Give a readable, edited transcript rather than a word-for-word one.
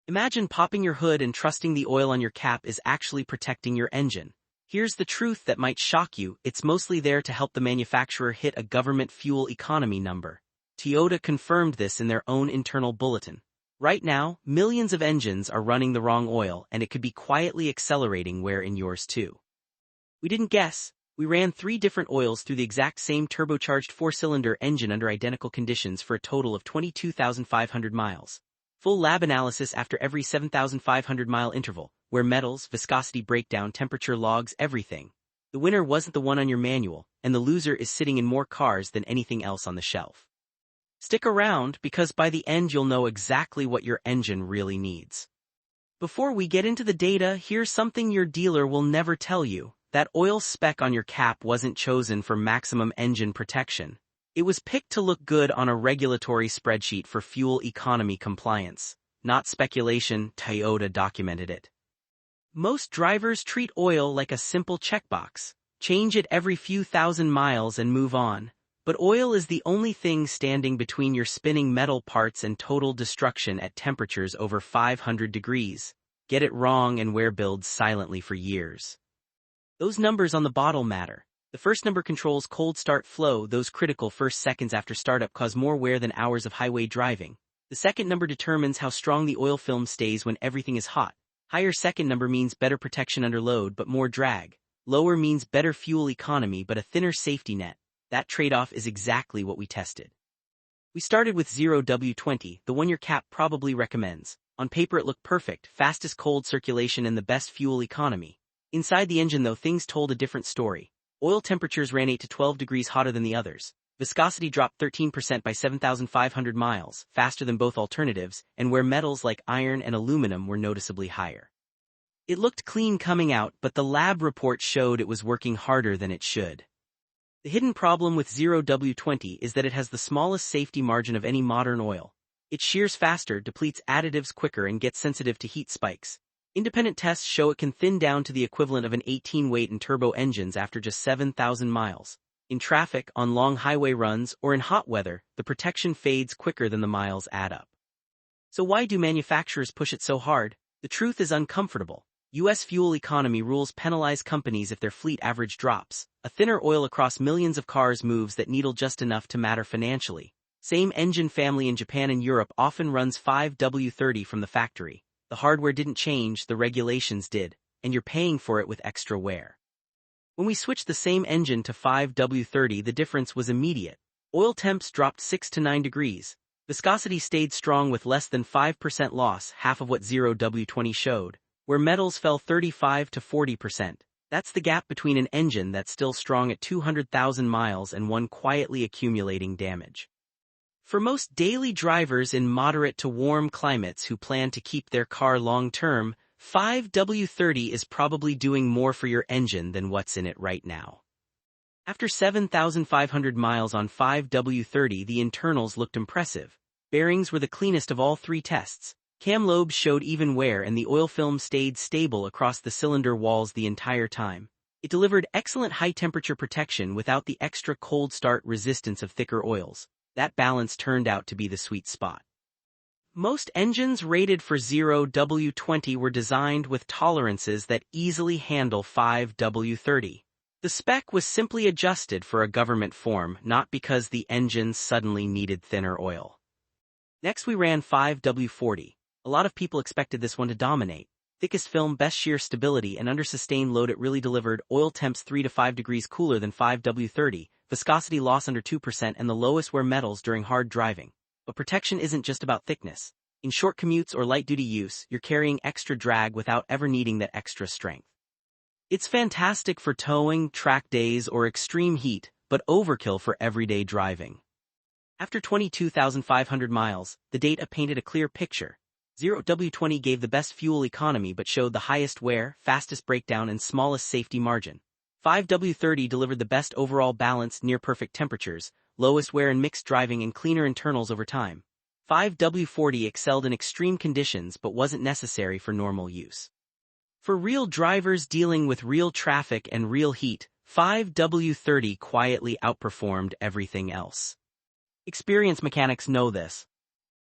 Imagine popping your hood and trusting the oil on your cap is actually protecting your engine. Here's the truth that might shock you: it's mostly there to help the manufacturer hit a government fuel economy number. Toyota confirmed this in their own internal bulletin. Right now, millions of engines are running the wrong oil, and it could be quietly accelerating where in yours too. We didn't guess. We ran 3 different oils through the exact same turbocharged 4-cylinder engine under identical conditions for a total of 22,500 miles. Full lab analysis after every 7,500-mile interval, where metals, viscosity breakdown, temperature logs, everything. The winner wasn't the one on your manual, and the loser is sitting in more cars than anything else on the shelf. Stick around, because by the end you'll know exactly what your engine really needs. Before we get into the data, here's something your dealer will never tell you. That oil spec on your cap wasn't chosen for maximum engine protection. It was picked to look good on a regulatory spreadsheet for fuel economy compliance. Not speculation, Toyota documented it. Most drivers treat oil like a simple checkbox. Change it every few thousand miles and move on. But oil is the only thing standing between your spinning metal parts and total destruction at temperatures over 500 degrees. Get it wrong and wear builds silently for years. Those numbers on the bottle matter. The first number controls cold start flow. Those critical first seconds after startup cause more wear than hours of highway driving. The second number determines how strong the oil film stays when everything is hot. Higher second number means better protection under load but more drag. Lower means better fuel economy but a thinner safety net. That trade-off is exactly what we tested. We started with 0W-20, the one your cap probably recommends. On paper it looked perfect, fastest cold circulation and the best fuel economy. Inside the engine though, things told a different story. Oil temperatures ran 8 to 12 degrees hotter than the others. Viscosity dropped 13% by 7,500 miles, faster than both alternatives, and where metals like iron and aluminum were noticeably higher. It looked clean coming out, but the lab report showed it was working harder than it should. The hidden problem with 0W-20 is that it has the smallest safety margin of any modern oil. It shears faster, depletes additives quicker, and gets sensitive to heat spikes. Independent tests show it can thin down to the equivalent of an 18-weight in turbo engines after just 7,000 miles. In traffic, on long highway runs, or in hot weather, the protection fades quicker than the miles add up. So why do manufacturers push it so hard? The truth is uncomfortable. U.S. fuel economy rules penalize companies if their fleet average drops. A thinner oil across millions of cars moves that needle just enough to matter financially. Same engine family in Japan and Europe often runs 5W-30 from the factory. The hardware didn't change, the regulations did, and you're paying for it with extra wear. When we switched the same engine to 5W-30, the difference was immediate. Oil temps dropped 6 to 9 degrees. Viscosity stayed strong with less than 5% loss, half of what 0W-20 showed. Where metals fell 35 to 40%. That's the gap between an engine that's still strong at 200,000 miles and one quietly accumulating damage. For most daily drivers in moderate to warm climates who plan to keep their car long-term, 5W-30 is probably doing more for your engine than what's in it right now. After 7,500 miles on 5W-30, the internals looked impressive. Bearings were the cleanest of all 3 tests. Cam lobes showed even wear and the oil film stayed stable across the cylinder walls the entire time. It delivered excellent high-temperature protection without the extra cold start resistance of thicker oils. That balance turned out to be the sweet spot. Most engines rated for 0W-20 were designed with tolerances that easily handle 5W-30. The spec was simply adjusted for a government form, not because the engine suddenly needed thinner oil. Next we ran 5W-40. A lot of people expected this one to dominate. Thickest film, best shear stability, and under sustained load it really delivered. Oil temps 3 to 5 degrees cooler than 5W-30, viscosity loss under 2%, and the lowest wear metals during hard driving. But protection isn't just about thickness. In short commutes or light-duty use, you're carrying extra drag without ever needing that extra strength. It's fantastic for towing, track days, or extreme heat, but overkill for everyday driving. After 22,500 miles, the data painted a clear picture. 0W-20 gave the best fuel economy but showed the highest wear, fastest breakdown, and smallest safety margin. 5W-30 delivered the best overall balance, near-perfect temperatures, lowest wear and mixed driving, and cleaner internals over time. 5W-40 excelled in extreme conditions but wasn't necessary for normal use. For real drivers dealing with real traffic and real heat, 5W-30 quietly outperformed everything else. Experienced mechanics know this.